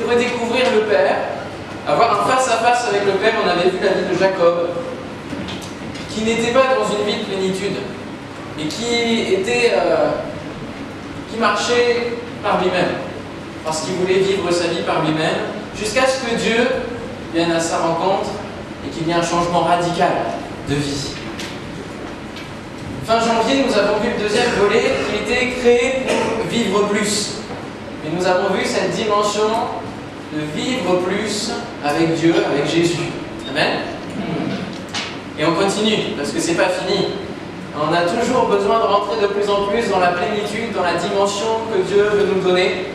redécouvrir le Père, avoir un face-à-face avec le Père. On avait vu la vie de Jacob, qui n'était pas dans une vie de plénitude, et qui marchait par lui-même, parce qu'il voulait vivre sa vie par lui-même, jusqu'à ce que Dieu vienne à sa rencontre et qu'il y ait un changement radical de vie. Fin janvier, nous avons vu le deuxième volet qui était créé pour vivre plus. Et nous avons vu cette dimension de vivre plus avec Dieu, avec Jésus. Amen. Et on continue, parce que c'est pas fini. On a toujours besoin de rentrer de plus en plus dans la plénitude, dans la dimension que Dieu veut nous donner.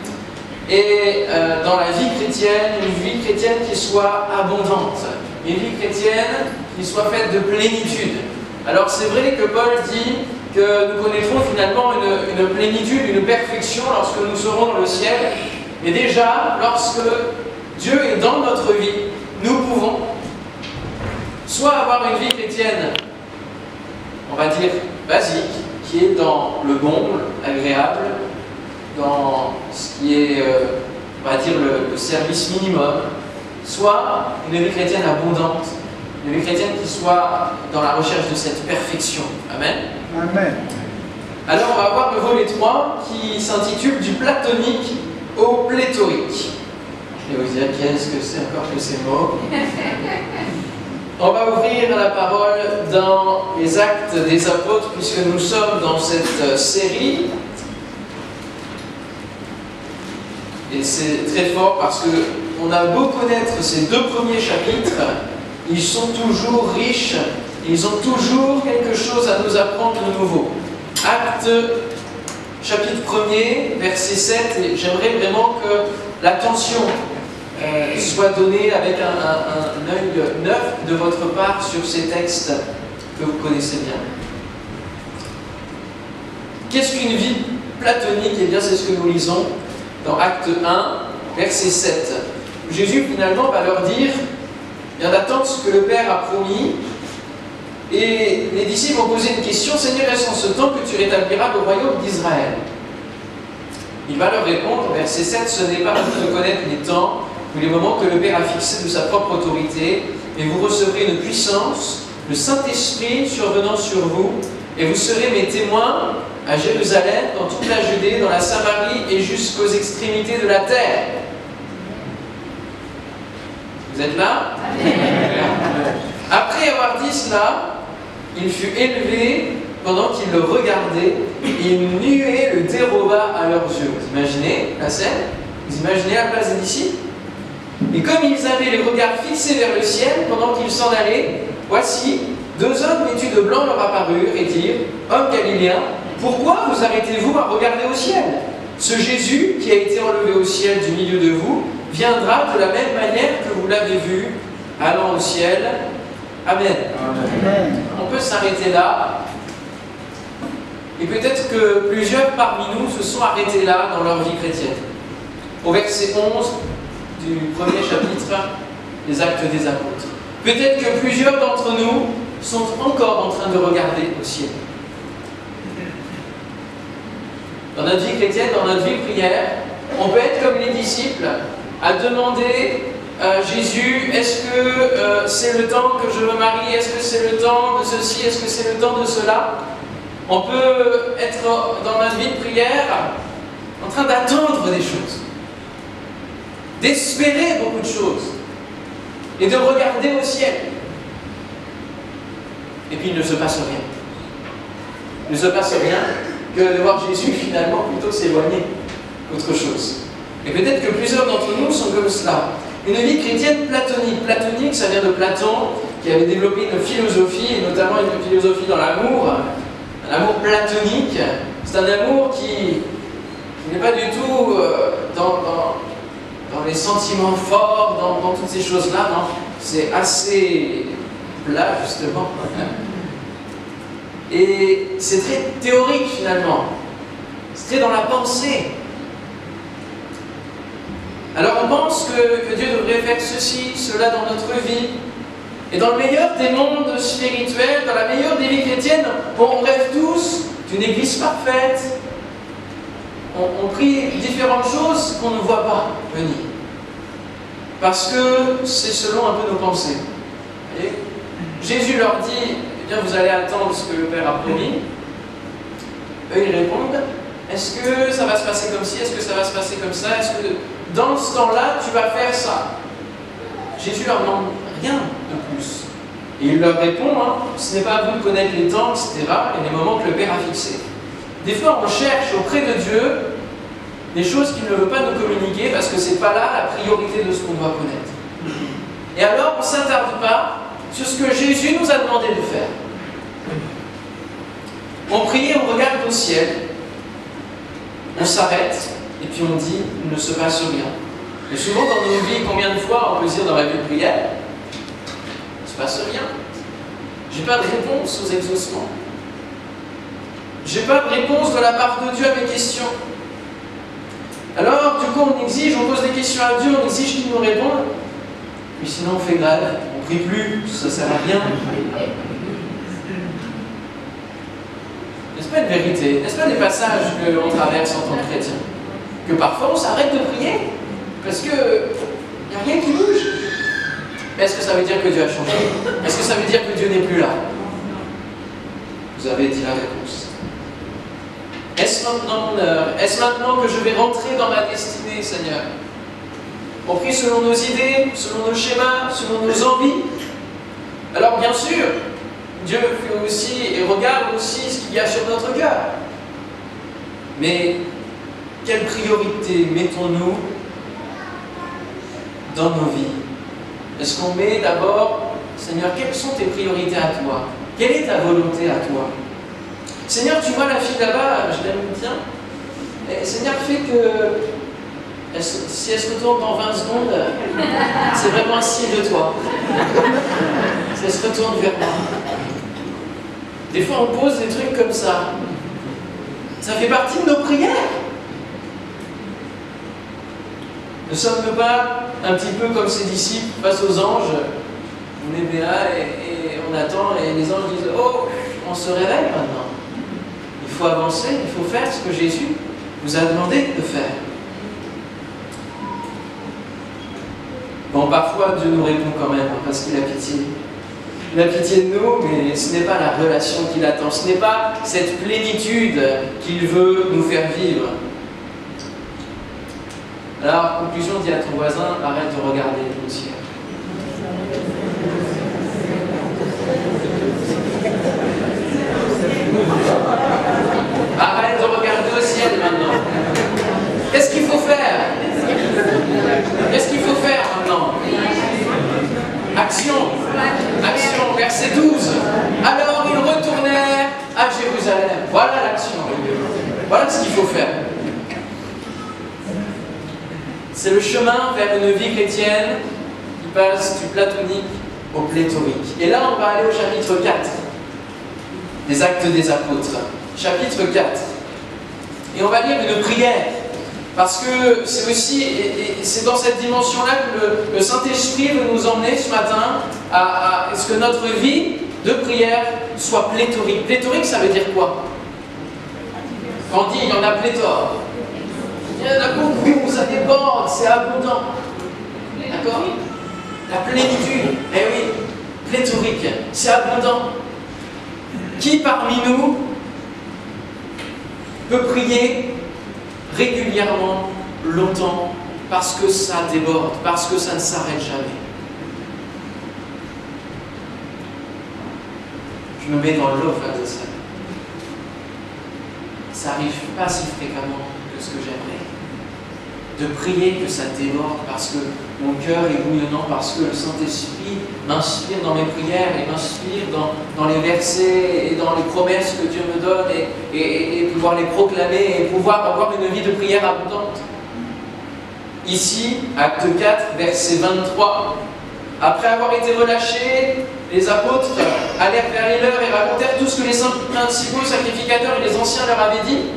Et dans la vie chrétienne, une vie chrétienne qui soit abondante. Une vie chrétienne qui soit faite de plénitude. Alors c'est vrai que Paul dit que nous connaîtrons finalement une plénitude, une perfection lorsque nous serons dans le ciel. Mais déjà, lorsque Dieu est dans notre vie, nous pouvons soit avoir une vie chrétienne, on va dire basique, qui est dans le bon, agréable, dans ce qui est, on va dire, le service minimum, soit une vie chrétienne abondante, une vie chrétienne qui soit dans la recherche de cette perfection. Amen. Amen. Alors on va voir le volet 3 qui s'intitule du platonique au pléthorique. Je vais vous dire qu'est-ce que c'est encore que ces mots. On va ouvrir la parole dans les Actes des Apôtres, puisque nous sommes dans cette série. Et c'est très fort parce qu'on a beau connaître ces deux premiers chapitres, ils sont toujours riches, ils ont toujours quelque chose à nous apprendre de nouveau. Acte, chapitre 1er, verset 7, et j'aimerais vraiment que l'attention soit donnée avec un œil neuf de votre part sur ces textes que vous connaissez bien. Qu'est-ce qu'une vie platonique? Eh bien, c'est ce que nous lisons dans Acte 1, verset 7. Jésus, finalement, va leur dire: viens d'attendre ce que le Père a promis. Et les disciples ont posé une question: Seigneur, est-ce en ce temps que tu rétabliras le royaume d'Israël? Il va leur répondre, verset 7, ce n'est pas à vous de connaître les temps ou les moments que le Père a fixés de sa propre autorité, mais vous recevrez une puissance, le Saint-Esprit survenant sur vous, et vous serez mes témoins à Jérusalem, dans toute la Judée, dans la Samarie et jusqu'aux extrémités de la terre. Vous êtes là? Après avoir dit cela, il fut élevé pendant qu'ils le regardaient, et une nuée le déroba à leurs yeux. Vous imaginez la scène? Vous imaginez la place des disciples? Et comme ils avaient les regards fixés vers le ciel, pendant qu'ils s'en allaient, voici, deux hommes vêtus de blanc leur apparurent et dirent: Hommes galiléens, pourquoi vous arrêtez-vous à regarder au ciel? Ce Jésus qui a été enlevé au ciel du milieu de vous viendra de la même manière que vous l'avez vu allant au ciel. Amen. Amen. On peut s'arrêter là. Et peut-être que plusieurs parmi nous se sont arrêtés là dans leur vie chrétienne. Au verset 11 du premier chapitre des Actes des Apôtres. Peut-être que plusieurs d'entre nous sont encore en train de regarder au ciel. Dans notre vie chrétienne, dans notre vie prière, on peut être comme les disciples à demander à Jésus: est-ce que c'est le temps que je me marie? Est-ce que c'est le temps de ceci? Est-ce que c'est le temps de cela? On peut être dans notre vie de prière en train d'attendre des choses, d'espérer beaucoup de choses et de regarder au ciel. Et puis il ne se passe rien. Il ne se passe rien que de voir Jésus finalement plutôt s'éloigner qu'autre chose. Et peut-être que plusieurs d'entre nous sont comme cela. Une vie chrétienne platonique. Platonique, ça vient de Platon, qui avait développé une philosophie, et notamment une philosophie dans l'amour. Un amour platonique, c'est un amour qui n'est pas du tout dans les sentiments forts, dans toutes ces choses-là, non. C'est assez plat, justement. Et c'est très théorique, finalement. C'est très dans la pensée. Alors on pense que Dieu devrait faire ceci, cela dans notre vie. Et dans le meilleur des mondes spirituels, dans la meilleure des vies chrétiennes, on rêve tous d'une église parfaite. On prie différentes choses qu'on ne voit pas venir. parce que c'est selon un peu nos pensées. Vous voyez? Jésus leur dit, eh bien vous allez attendre ce que le Père a promis. Eux ils répondent, est-ce que ça va se passer comme ci, est-ce que ça va se passer comme ça, est-ce que dans ce temps-là tu vas faire ça? Jésus leur demande rien de plus. Et il leur répond, ce n'est pas à vous de connaître les temps, etc., et les moments que le Père a fixés. Des fois on cherche auprès de Dieu des choses qu'il ne veut pas nous communiquer parce que ce n'est pas là la priorité de ce qu'on doit connaître. Et alors on ne s'attarde pas sur ce que Jésus nous a demandé de faire. On prie, on regarde au ciel, on s'arrête, et puis on dit, il ne se passe rien. Et souvent dans nos vies, combien de fois on peut se dire dans ma vie de prière, il ne se passe rien. J'ai pas de réponse aux exaucements. J'ai pas de réponse de la part de Dieu à mes questions. Alors, du coup, on exige, on pose des questions à Dieu, on exige qu'il nous réponde. Puis sinon, on fait grève, on prie plus, ça sert à rien. N'est-ce pas une vérité? N'est-ce pas des passages qu'on traverse en tant que chrétien? Que parfois on s'arrête de prier parce qu'il n'y a rien qui bouge. Mais est-ce que ça veut dire que Dieu a changé? Est-ce que ça veut dire que Dieu n'est plus là? Vous avez dit la réponse. Est-ce maintenant mon heure? Est-ce maintenant que je vais rentrer dans ma destinée, Seigneur? On prie selon nos idées, selon nos schémas, selon nos envies. Alors bien sûr, Dieu fait aussi et regarde aussi ce qu'il y a sur notre cœur. Mais quelle priorité mettons-nous dans nos vies? Est-ce qu'on met d'abord, Seigneur, quelles sont tes priorités à toi? Quelle est ta volonté à toi? Seigneur, tu vois la fille là-bas, je l'aime bien. Et Seigneur, fais que si elle se retourne dans 20 secondes, c'est vraiment un signe de toi. Si elle se retourne vers moi. Des fois, on pose des trucs comme ça. Ça fait partie de nos prières. Ne sommes-nous pas un petit peu comme ces disciples face aux anges? On est là et on attend et les anges disent « Oh, on se réveille maintenant. Il faut avancer, il faut faire ce que Jésus nous a demandé de faire. » Bon, parfois Dieu nous répond quand même parce qu'il a pitié. Il a pitié de nous, mais ce n'est pas la relation qu'il attend, ce n'est pas cette plénitude qu'il veut nous faire vivre. Alors, conclusion, dis à ton voisin, arrête de regarder le ciel. Arrête de regarder au ciel maintenant. Qu'est-ce qu'il faut faire? Qu'est-ce qu'il faut faire maintenant? Action. Action, verset 12. Alors ils retournèrent à Jérusalem. Voilà l'action. Voilà ce qu'il faut faire. C'est le chemin vers une vie chrétienne qui passe du platonique au pléthorique. Et là, on va aller au chapitre 4 des Actes des Apôtres. Chapitre 4. Et on va lire une prière. Parce que c'est aussi, et c'est dans cette dimension-là que le Saint-Esprit veut nous emmener ce matin à ce que notre vie de prière soit pléthorique. Pléthorique, ça veut dire quoi? Quand on dit il y en a pléthore, il y en a beaucoup, ça déborde, c'est abondant. D'accord? La plénitude, eh oui, pléthorique, c'est abondant. Qui parmi nous peut prier régulièrement, longtemps, parce que ça déborde, parce que ça ne s'arrête jamais? Je me mets dans l'eau face de ça. Ça n'arrive pas si fréquemment que ce que j'aimerais. De prier que ça déborde parce que mon cœur est bouillonnant, parce que le Saint-Esprit m'inspire dans mes prières et m'inspire dans les versets et dans les promesses que Dieu me donne et pouvoir les proclamer et pouvoir avoir une vie de prière abondante. Ici, acte 4, verset 23. Après avoir été relâchés, les apôtres allèrent vers les leurs et racontèrent tout ce que les principaux sacrificateurs et les anciens leur avaient dit.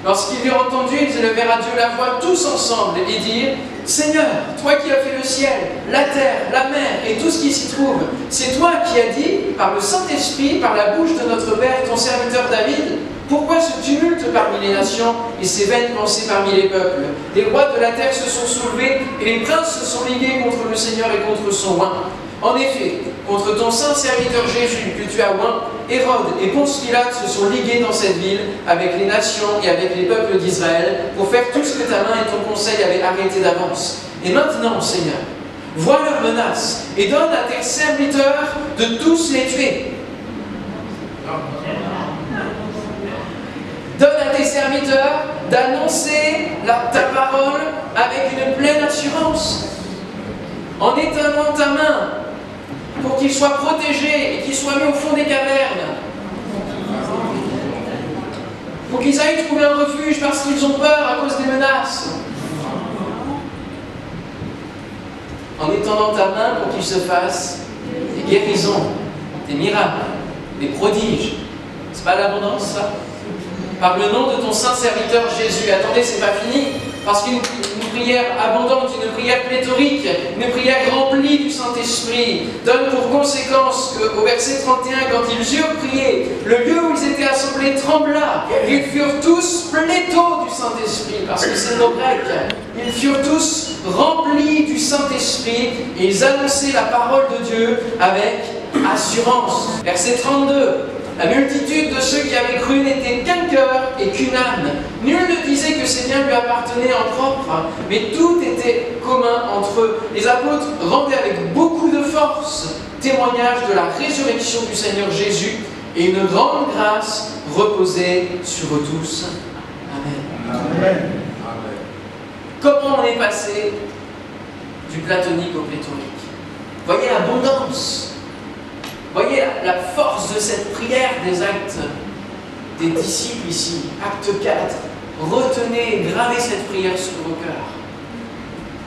Lorsqu'ils eurent entendu, ils élevèrent à Dieu la voix tous ensemble et dirent: Seigneur, toi qui as fait le ciel, la terre, la mer et tout ce qui s'y trouve, c'est toi qui as dit, par le Saint-Esprit, par la bouche de notre Père, ton serviteur David, Pourquoi ce tumulte parmi les nations et ces vaines pensées parmi les peuples? Les rois de la terre se sont soulevés et les princes se sont ligués contre le Seigneur et contre son oint. En effet, contre ton saint serviteur Jésus que tu as oint, Hérode et Ponce Pilate se sont ligués dans cette ville avec les nations et avec les peuples d'Israël pour faire tout ce que ta main et ton conseil avaient arrêté d'avance. Et maintenant, Seigneur, vois leurs menaces et donne à tes serviteurs de tous les tuer. Donne à tes serviteurs d'annoncer ta parole avec une pleine assurance, en étendant ta main pour qu'ils soient protégés et qu'ils soient mis au fond des cavernes, pour qu'ils aillent trouver un refuge parce qu'ils ont peur à cause des menaces. En étendant ta main pour qu'ils se fassent des guérisons, des miracles, des prodiges. C'est pas l'abondance, ça? Par le nom de ton saint serviteur Jésus. Attendez, c'est pas fini. Parce qu'une prière abondante, une prière pléthorique, une prière remplie du Saint-Esprit donne pour conséquence qu'au verset 31, quand ils eurent prié, le lieu où ils étaient assemblés trembla. Ils furent tous pléthos du Saint-Esprit, parce que c'est le mot grec. Ils furent tous remplis du Saint-Esprit et ils annonçaient la parole de Dieu avec assurance. Verset 32. La multitude de ceux qui avaient cru n'était qu'un cœur et qu'une âme. Nul ne disait que ses biens lui appartenaient en propre, mais tout était commun entre eux. Les apôtres rendaient avec beaucoup de force témoignage de la résurrection du Seigneur Jésus, et une grande grâce reposait sur eux tous. Amen. Amen. Comment on est passé du platonique au pléthorique? Voyez l'abondance. Voyez la force de cette prière des actes des disciples ici. Acte 4. Retenez, gravez cette prière sur vos cœurs.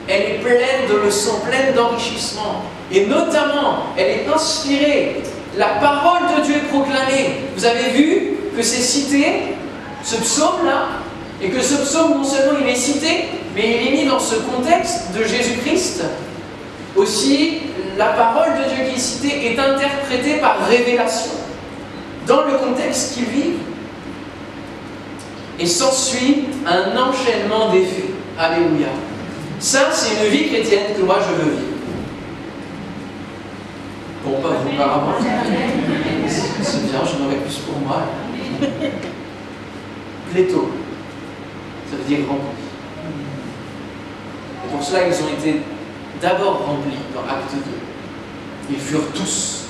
Elle est pleine de leçons, pleine d'enrichissement. Et notamment, elle est inspirée. La parole de Dieu est proclamée. Vous avez vu que c'est cité, ce psaume-là, et que ce psaume, non seulement il est cité, mais il est mis dans ce contexte de Jésus-Christ. Aussi, la parole de Dieu qui est citée est interprétée par révélation dans le contexte qu'ils vivent. Et s'ensuit un enchaînement d'effets. Alléluia. Ça, c'est une vie chrétienne que moi je veux vivre. Bon, pas vous, apparemment. C'est bien, j'en aurais plus pour moi. Pléthos, ça veut dire rempli. Et pour cela, ils ont été d'abord remplis dans Acte 2. Ils furent tous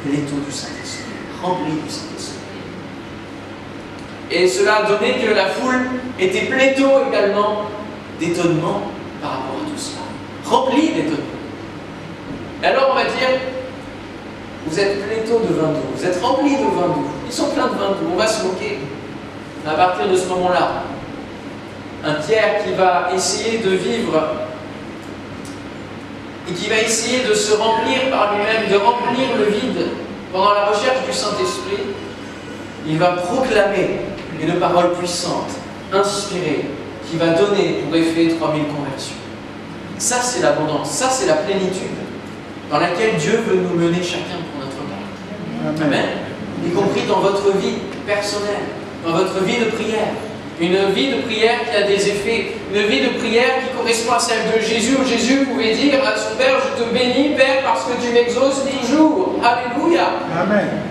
pléthos du Saint-Esprit, remplis du Saint-Esprit. Et cela a donné que la foule était pléthos également d'étonnement par rapport à tout cela. Remplis d'étonnement. Et alors on va dire, vous êtes pléthos de vin doux, vous êtes remplis de vin doux. Ils sont pleins de vin doux, on va se moquer. À partir de ce moment-là, un Pierre qui va essayer de vivre et qui va essayer de se remplir par lui-même, de remplir le vide pendant la recherche du Saint-Esprit, il va proclamer une parole puissante, inspirée, qui va donner pour effet 3000 conversions. Ça, c'est l'abondance, ça, c'est la plénitude dans laquelle Dieu veut nous mener chacun pour notre part. Amen. Y compris dans votre vie personnelle, dans votre vie de prière. Une vie de prière qui a des effets, une vie de prière qui correspond à celle de Jésus, où Jésus pouvait dire à son Père, je te bénis, Père, parce que tu m'exauces toujours. Alléluia. Amen.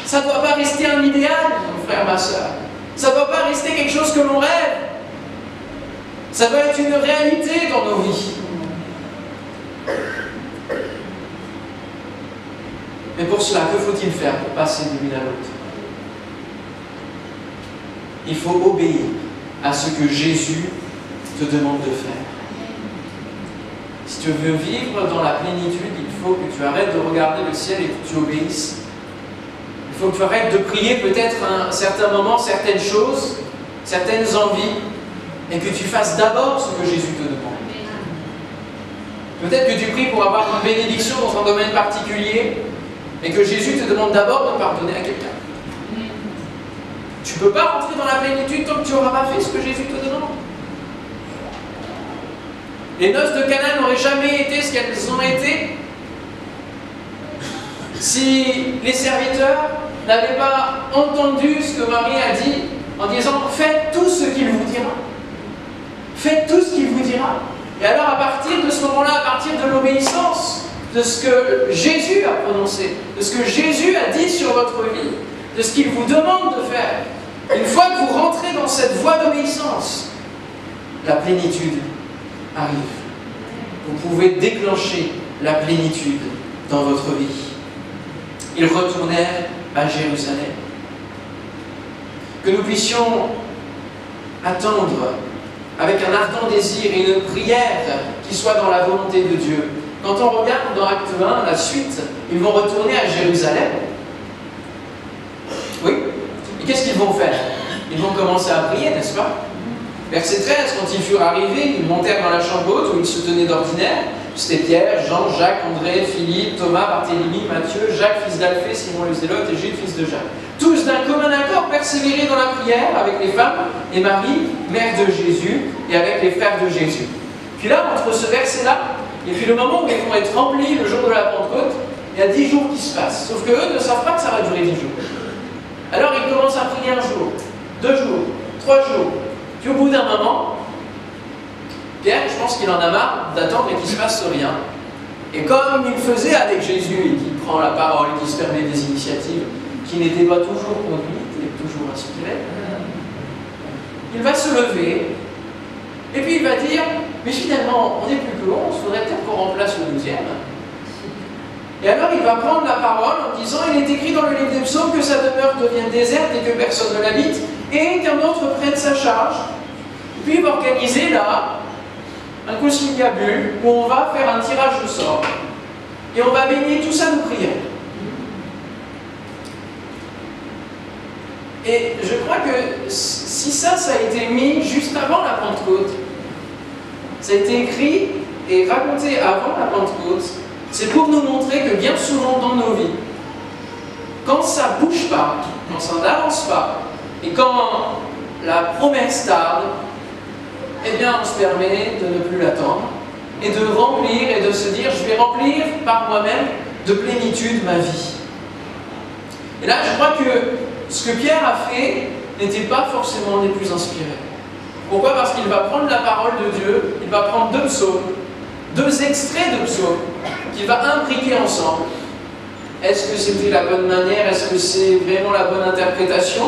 Ça ne doit pas rester un idéal, mon frère, ma soeur. Ça ne doit pas rester quelque chose que l'on rêve. Ça doit être une réalité dans nos vies. Mais pour cela, que faut-il faire pour passer d'une vie à l'autre? Il faut obéir à ce que Jésus te demande de faire. Si tu veux vivre dans la plénitude, il faut que tu arrêtes de regarder le ciel et que tu obéisses. Il faut que tu arrêtes de prier peut-être à un certain moment certaines choses, certaines envies, et que tu fasses d'abord ce que Jésus te demande. Peut-être que tu pries pour avoir une bénédiction dans un domaine particulier, et que Jésus te demande d'abord de pardonner à quelqu'un. Tu ne peux pas rentrer dans la plénitude tant que tu n'auras pas fait ce que Jésus te demande. Les noces de Cana n'auraient jamais été ce qu'elles ont été si les serviteurs n'avait pas entendu ce que Marie a dit en disant « Faites tout ce qu'il vous dira. Faites tout ce qu'il vous dira. » Et alors à partir de ce moment-là, à partir de l'obéissance, de ce que Jésus a prononcé, de ce que Jésus a dit sur votre vie, de ce qu'il vous demande de faire, une fois que vous rentrez dans cette voie d'obéissance, la plénitude arrive. Vous pouvez déclencher la plénitude dans votre vie. Ils retournèrent à Jérusalem. Que nous puissions attendre avec un ardent désir et une prière qui soit dans la volonté de Dieu. Quand on regarde dans Acte 1, la suite, ils vont retourner à Jérusalem. Oui. Et qu'est-ce qu'ils vont faire? Ils vont commencer à prier, n'est-ce pas? Verset 13, quand ils furent arrivés, ils montèrent dans la chambre haute où ils se tenaient d'ordinaire. C'était Pierre, Jean, Jacques, André, Philippe, Thomas, Barthélemy, Matthieu, Jacques, fils d'Alphée, Simon le Zélote et Jude, fils de Jacques. Tous d'un commun accord persévéraient dans la prière avec les femmes et Marie, mère de Jésus, et avec les frères de Jésus. Puis là, entre ce verset-là et puis le moment où ils vont être remplis le jour de la Pentecôte, il y a 10 jours qui se passent. Sauf qu'eux ne savent pas que ça va durer 10 jours. Alors ils commencent à prier un jour, 2 jours, 3 jours. Puis au bout d'un moment, Pierre, je pense qu'il en a marre d'attendre et qu'il ne se passe rien. Et comme il faisait avec Jésus et qu'il prend la parole, et qu'il se permet des initiatives qui n'étaient pas toujours conduites et toujours inspirées, il va se lever et puis il va dire « Mais finalement, on n'est plus que 11, il faudrait peut-être qu'on remplace le 12e. » Et alors il va prendre la parole en disant « Il est écrit dans le livre des psaumes que sa demeure devient déserte et que personne ne l'habite, et qu'un autre prenne sa charge. » Puis il va organiser là un conciliabule où on va faire un tirage au sort. Et on va baigner tout ça de prière. Et je crois que si ça a été mis juste avant la Pentecôte, ça a été écrit et raconté avant la Pentecôte, c'est pour nous montrer que bien souvent dans nos vies, quand ça ne bouge pas, quand ça n'avance pas, et quand la promesse tarde, eh bien on se permet de ne plus l'attendre, et de remplir et de se dire, je vais remplir par moi-même de plénitude ma vie. Et là, je crois que ce que Pierre a fait n'était pas forcément des plus inspirés. Pourquoi? Parce qu'il va prendre la parole de Dieu, il va prendre 2 psaumes, 2 extraits de psaumes, qu'il va imbriquer ensemble. Est-ce que c'était la bonne manière? Est-ce que c'est vraiment la bonne interprétation?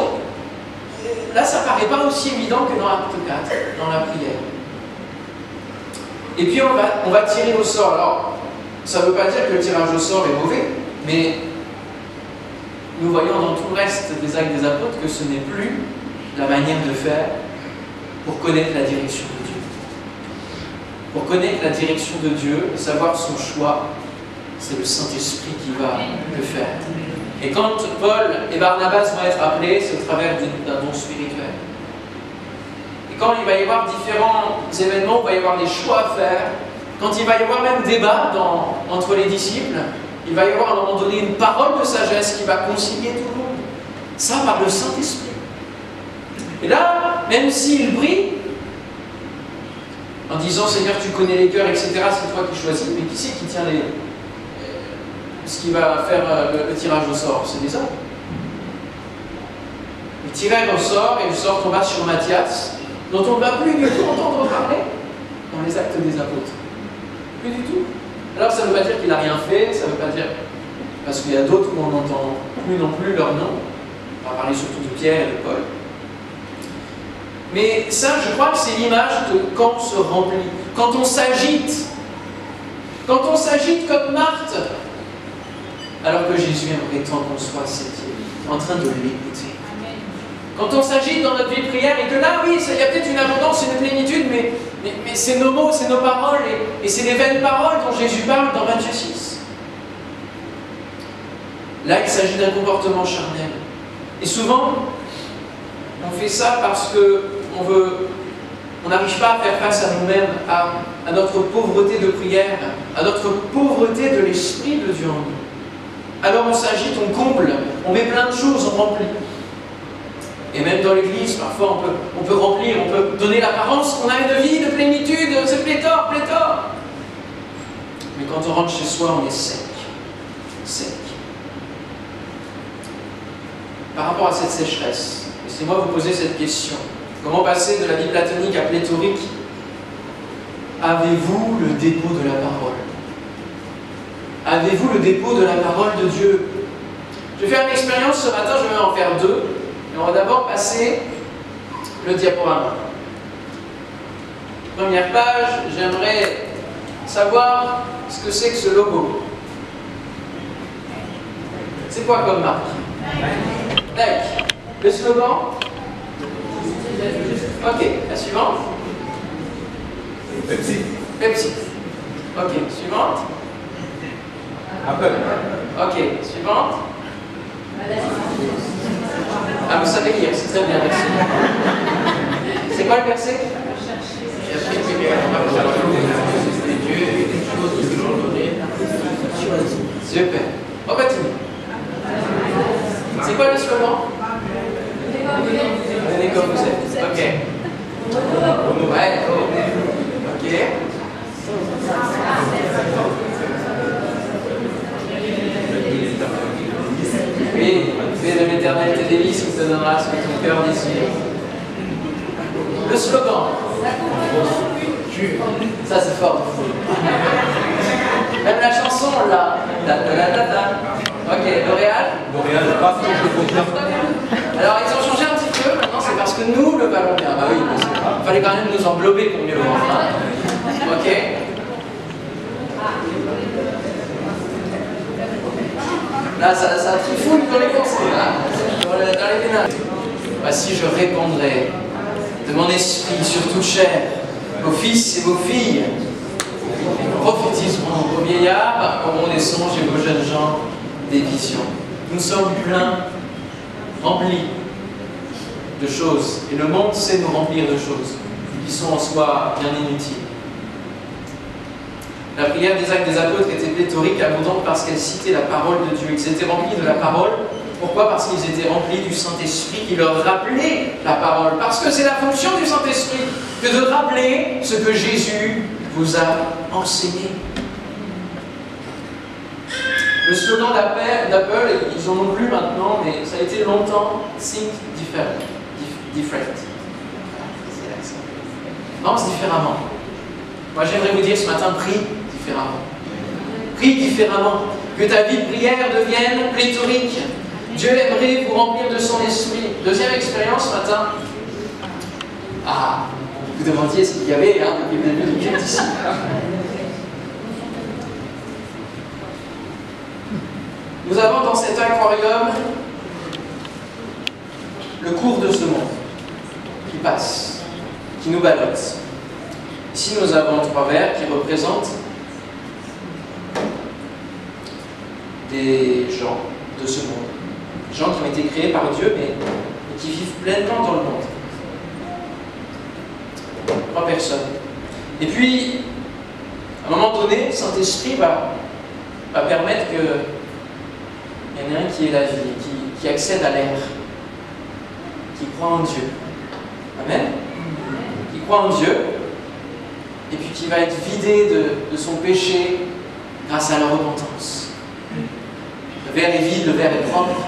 Là, ça ne paraît pas aussi évident que dans Acte 4, dans la prière. Et puis, on va tirer au sort. Alors, ça ne veut pas dire que le tirage au sort est mauvais, mais nous voyons dans tout le reste des Actes des Apôtres que ce n'est plus la manière de faire pour connaître la direction de Dieu. Pour connaître la direction de Dieu, savoir son choix, c'est le Saint-Esprit qui va le faire. Et quand Paul et Barnabas vont être appelés, c'est au travers d'un don spirituel. Et quand il va y avoir différents événements, il va y avoir des choix à faire, quand il va y avoir même débat entre les disciples, il va y avoir à un moment donné une parole de sagesse qui va concilier tout le monde. Ça par le Saint-Esprit. Et là, même s'il brille, en disant Seigneur, tu connais les cœurs, etc., c'est toi qui choisis, mais qui c'est qui tient ce qui va faire le tirage au sort? C'est les hommes. Ils tirèrent au sort et le sort tomba sur Matthias, dont on ne va plus du tout entendre parler dans les Actes des Apôtres. Plus du tout. Alors ça ne veut pas dire qu'il n'a rien fait, ça ne veut pas dire... Parce qu'il y a d'autres où on n'entend plus non plus leur nom. On va parler surtout de Pierre et de Paul. Mais ça, je crois que c'est l'image de quand on se remplit, quand on s'agite. Quand on s'agite comme Marthe, alors que Jésus aimerait tant qu'on soit en train de l'écouter. Quand on s'agite dans notre vie de prière et que là, oui, il y a peut-être une abondance, une plénitude, mais c'est nos mots, c'est nos paroles, et c'est les vaines paroles dont Jésus parle dans Matthieu 6. Là, il s'agit d'un comportement charnel. Et souvent, on fait ça parce qu'on n'arrive pas à faire face à nous-mêmes, à notre pauvreté de prière, à notre pauvreté de l'Esprit de Dieu en nous. Alors on s'agite, on comble, on met plein de choses, on remplit. Et même dans l'église, parfois on peut remplir, on peut donner l'apparence qu'on a une vie de plénitude, c'est pléthore, pléthore. Mais quand on rentre chez soi, on est sec. Sec. par rapport à cette sécheresse. Laissez-moi vous poser cette question. Comment passer de la vie platonique à pléthorique? Avez-vous le dépôt de la parole? Avez-vous le dépôt de la parole de Dieu? Je vais faire une expérience ce matin, je vais en faire deux. Et on va d'abord passer le diaporama. Première page, j'aimerais savoir ce que c'est que ce logo. C'est quoi comme marque? Nike. Le slogan? Ok, la suivante? Pepsi. Pepsi. Ok, suivante? Apple. Ok, suivante? Ah, vous savez lire, c'est très bien, merci. C'est quoi le verset? Super. On continue. C'est quoi le slogan? Venez comme vous êtes. Ok. Ouais. Ok. Oui, fais de l'éternel tes délices, il te donnera ce que ton cœur désire. Le slogan. Ça c'est fort. Même la chanson, là. Ok, L'Oréal. L'Oréal, pas ce que je confirme. Alors ils ont changé un petit peu, maintenant c'est parce que nous le valons bien. Ah oui, il fallait quand même nous englober pour mieux le voir. Hein. Ok. Là, ça trifouille dans les pensées, là. Dans les ménages. Voici, je répondrai de mon esprit sur toute chair, vos fils et vos filles prophétiseront, vos vieillards auront des songes et vos jeunes gens des visions. Nous sommes pleins, remplis de choses, et le monde sait nous remplir de choses qui sont en soi bien inutiles. La prière des Actes des Apôtres était pléthorique, abondante parce qu'elle citait la parole de Dieu. Ils étaient remplis de la parole. Pourquoi? Parce qu'ils étaient remplis du Saint-Esprit qui leur rappelait la parole. Parce que c'est la fonction du Saint-Esprit que de rappeler ce que Jésus vous a enseigné. Le slogan d'Apple, ils en ont plus maintenant, mais ça a été longtemps Think Different. Pense différemment. Moi j'aimerais vous dire ce matin, prie différemment. Prie différemment. Que ta vie de prière devienne pléthorique. Dieu aimerait vous remplir de son esprit. Deuxième expérience ce matin. Ah, vous demandiez ce qu'il y avait depuis le début du culte ici. Nous avons dans cet aquarium le cours de ce monde qui passe, qui nous ballotte. Ici, nous avons trois vers qui représentent des gens de ce monde. Des gens qui ont été créés par Dieu, mais qui vivent pleinement dans le monde. Trois personnes. Et puis, à un moment donné, le Saint-Esprit va permettre que il y en ait un qui ait la vie, qui accède à l'air, qui croit en Dieu. Amen. Qui croit en Dieu, et puis qui va être vidé de son péché grâce à la repentance. Le verre est vide, le verre est propre,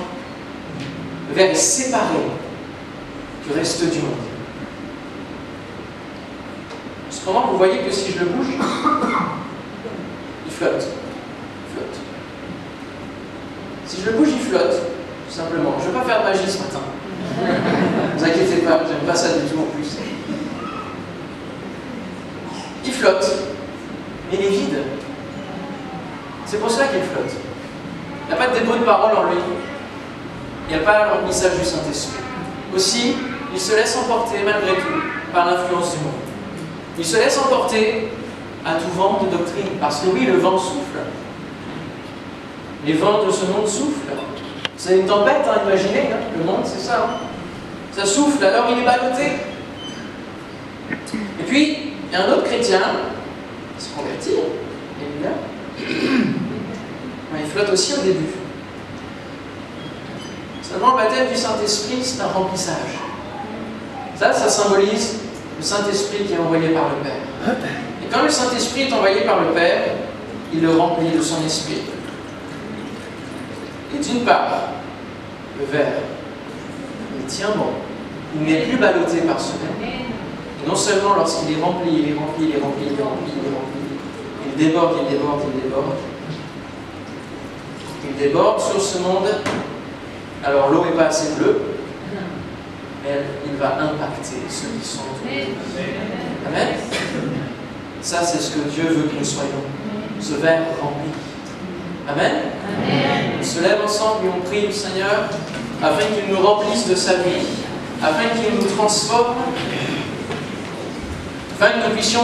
le verre est séparé du reste du monde. Cependant, vous voyez que si je le bouge, il flotte. Il flotte. Si je le bouge, il flotte, tout simplement. Je ne vais pas faire de magie ce matin. Ne vous inquiétez pas, j'aime pas ça du tout en plus. Il flotte, mais il est vide. C'est pour cela qu'il flotte. Il n'y a pas de dépôt de parole en lui. Il n'y a pas l'emplissage du Saint-Esprit. Aussi, il se laisse emporter malgré tout par l'influence du monde. Il se laisse emporter à tout vent de doctrine. Parce que oui, le vent souffle. Les vents de ce monde soufflent. C'est une tempête, hein, imaginez, hein, le monde, c'est ça. Hein. Ça souffle, alors il est ballotté. Et puis, il y a un autre chrétien qui se convertit, il flotte aussi au début. Seulement, le baptême du Saint-Esprit, c'est un remplissage. Ça symbolise le Saint-Esprit qui est envoyé par le Père. Et quand le Saint-Esprit est envoyé par le Père, il le remplit de son esprit. Et d'une part, le verre il tient bon. Il n'est plus ballotté par semaine. Non seulement lorsqu'il est rempli, il est rempli, il est rempli, il est rempli, il est rempli. Il déborde, il déborde, il déborde. Il déborde sur ce monde. Alors l'eau n'est pas assez bleue, mais il va impacter ceux qui sont autour de nous. Amen. Ça, c'est ce que Dieu veut que nous soyons. Ce verre rempli. Amen. On se lève ensemble et on prie le Seigneur afin qu'il nous remplisse de sa vie, afin qu'il nous transforme, afin que nous puissions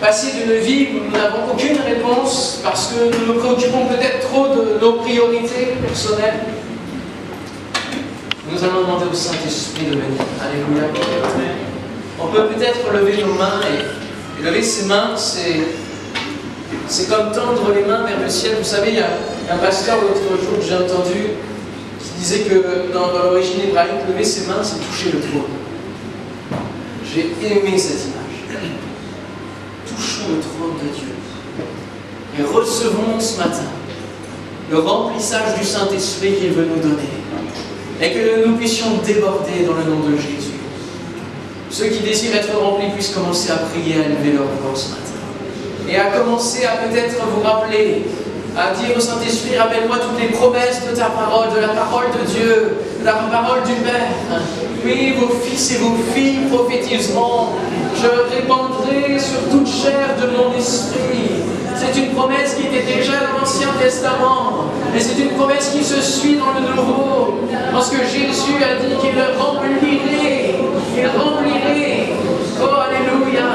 passer d'une vie où nous n'avons aucune réponse parce que nous nous préoccupons peut-être trop de nos priorités personnelles. Nous allons demander au Saint-Esprit de venir. Alléluia. On peut peut-être lever nos mains et lever ses mains, c'est comme tendre les mains vers le ciel. Vous savez, il y a un pasteur l'autre jour que j'ai entendu qui disait que dans l'origine hébraïque, lever ses mains, c'est toucher le trône. J'ai aimé cette image. Touchons le trône de Dieu et recevons ce matin le remplissage du Saint-Esprit qu'il veut nous donner et que nous puissions déborder dans le nom de Jésus. Ceux qui désirent être remplis puissent commencer à prier, à lever leur voix ce matin. Et à commencer à peut-être vous rappeler, à dire au Saint-Esprit, rappelle-moi toutes les promesses de ta parole, de la parole de Dieu, de la parole du Père. Oui, vos fils et vos filles prophétiseront. Je répandrai sur toute chair de mon esprit. C'est une promesse qui était déjà dans l'Ancien Testament. Et c'est une promesse qui se suit dans le Nouveau. Parce que Jésus a dit qu'il remplirait. Il remplirait. Oh, alléluia.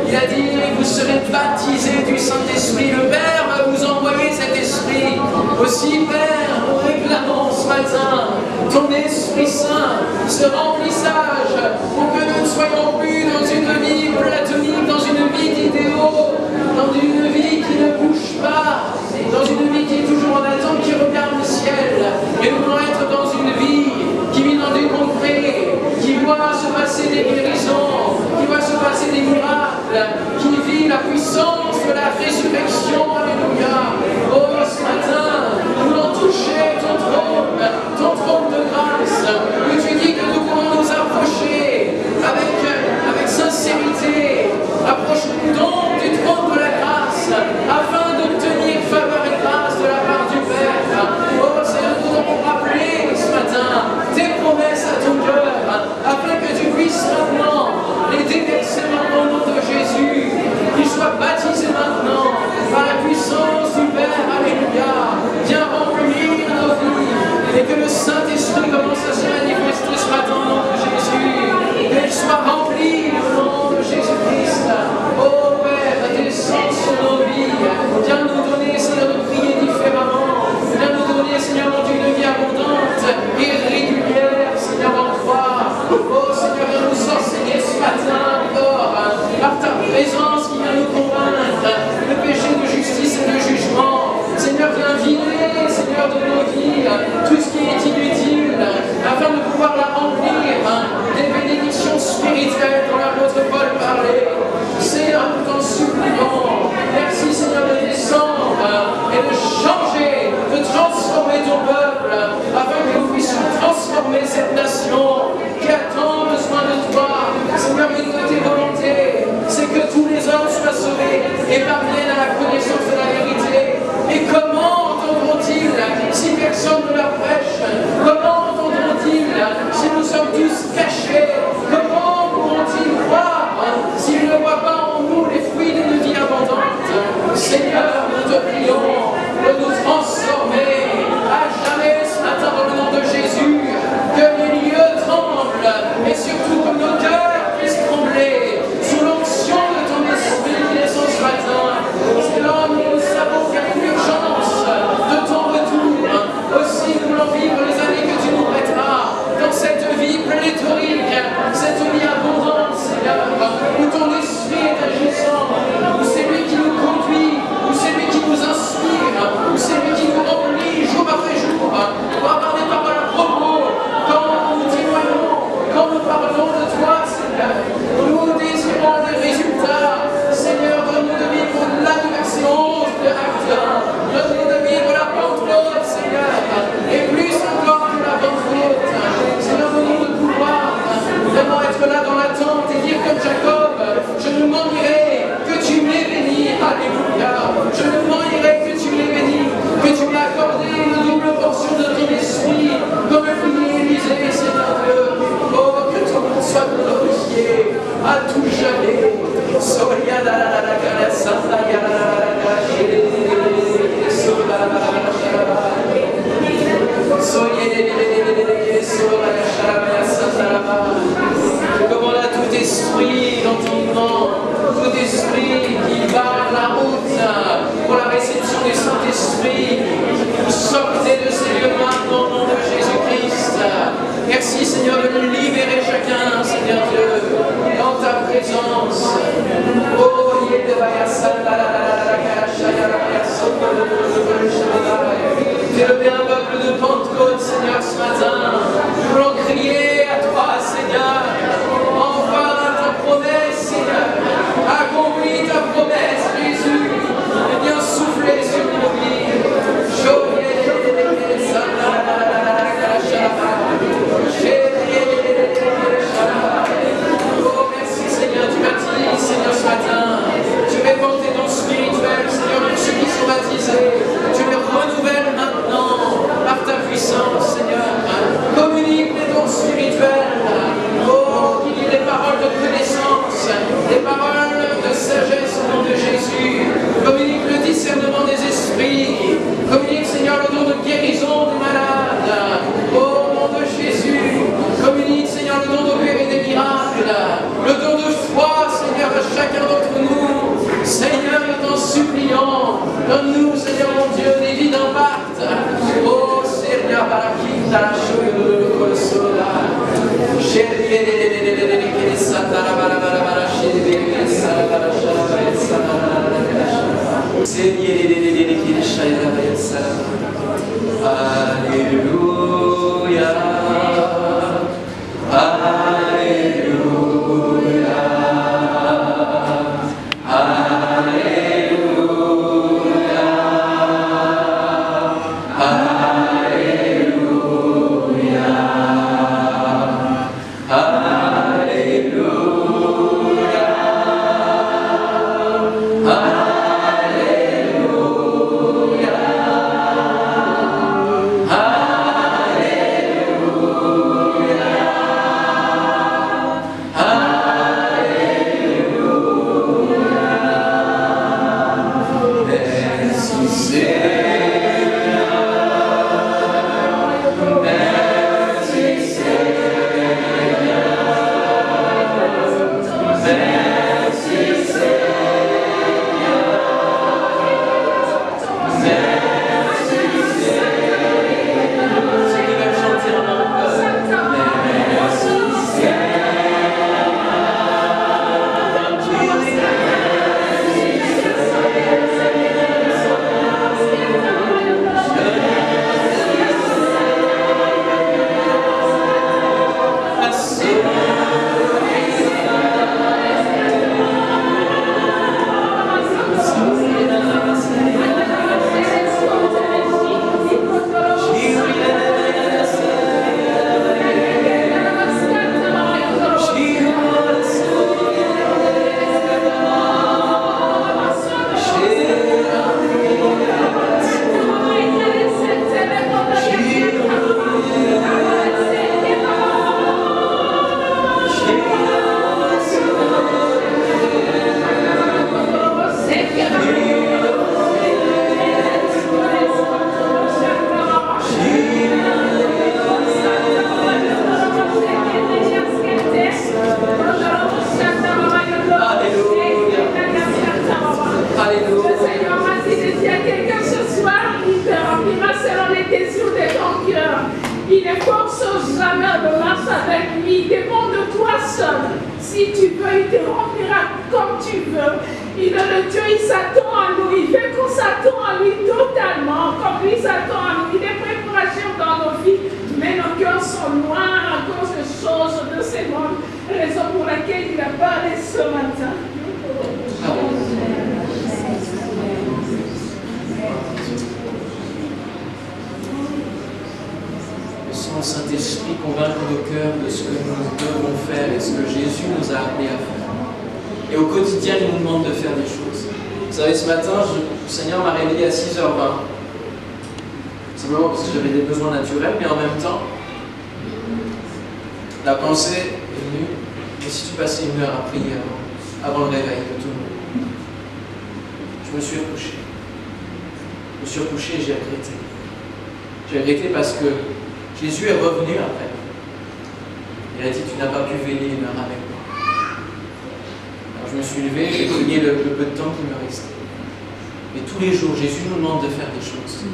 Il a dit, vous serez baptisés du Saint-Esprit. Le Père va vous envoyer cet Esprit. Aussi, Père, nous réclamons ce matin ton Esprit Saint, ce remplissage, pour que nous ne soyons plus dans une vie platonique, dans une vie d'idéaux, dans une vie qui ne bouge pas, dans une vie qui est toujours en attente, qui regarde le ciel. Et nous voulons être dans une vie qui vit dans du concret, qui voit se passer des guérisons, qui voit se passer des miracles, qui vit la puissance de la résurrection. Alléluia. Oh, ce matin, nous voulons toucher ton trône de grâce, où tu dis que nous pouvons nous approcher avec sincérité. Approche-nous donc du trône de la grâce, afin d'obtenir faveur et grâce de la part du Père. Oh Seigneur, nous avons rappelé ce matin tes promesses à ton cœur, afin que tu puisses maintenant les déverser maintenant au nom de Jésus, qu'ils soient baptisés maintenant par la puissance à tout jamais. Soria da la la santa ya la comment là tout esprit dans ton nom, tout esprit qui barre la route pour la réception du Saint-Esprit, sortez de ces lieux maintenant au nom de Jésus-Christ. Merci Seigneur de nous libérer chacun, Seigneur Dieu, dans ta présence. Oh, fais le bien peuple de Pentecôte, Seigneur, ce matin. Nous voulons crier à toi, Seigneur. Enfin, ta promesse, Seigneur. Accomplis ta promesse, Jésus. Et viens souffler sur nos vies. Oh, merci, Seigneur. Tu baptises, Seigneur, ce matin. Tu répands tes dons spirituels, Seigneur, pour ceux qui sont baptisés. Tu les renouvelles maintenant par ta puissance, Seigneur. Communique les dons spirituels. Oh, qu'il y ait des paroles de connaissance, des paroles de sagesse au nom de Jésus. Communique le discernement des esprits. Communique, Seigneur, le don de guérison des malades. Oh, au nom de Jésus. Communique, Seigneur, le don d'opérer des miracles. Le don de foi, Seigneur, à chacun d'entre nous. Seigneur, nous t'en supplions. Donne-nous, Seigneur, mon Dieu, des vies d'impact. Oh, Seigneur, Barakita, la chouille de Colosola. Alléluia. Saint-Esprit, convaincre nos cœurs de ce que nous devons faire et ce que Jésus nous a appelés à faire. Et au quotidien, il nous demande de faire des choses. Vous savez, ce matin, le Seigneur m'a réveillé à 6h20. Simplement parce que j'avais des besoins naturels, mais en même temps, la pensée est venue, Et si tu passais 1 heure à prier avant le réveil de tout le monde? Je me suis recouché. Je me suis recouché et j'ai regretté. J'ai regretté parce que Jésus est revenu après. Il a dit, tu n'as pas pu veiller 1 heure avec moi. Alors je me suis levé, j'ai prié le peu de temps qui me restait. Mais tous les jours, Jésus nous demande de faire des choses.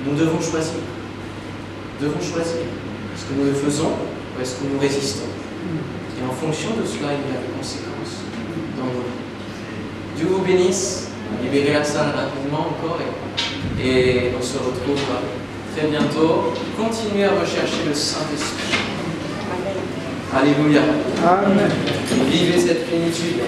Nous devons choisir. Nous devons choisir. Est-ce que nous le faisons ou est-ce que nous résistons? Et en fonction de cela, il y a des conséquences dans nos vies. Dieu vous bénisse. Libérez la salle rapidement encore et on se retrouve très bientôt. Continuez à rechercher le Saint-Esprit. Alléluia. Amen. Vivez cette plénitude.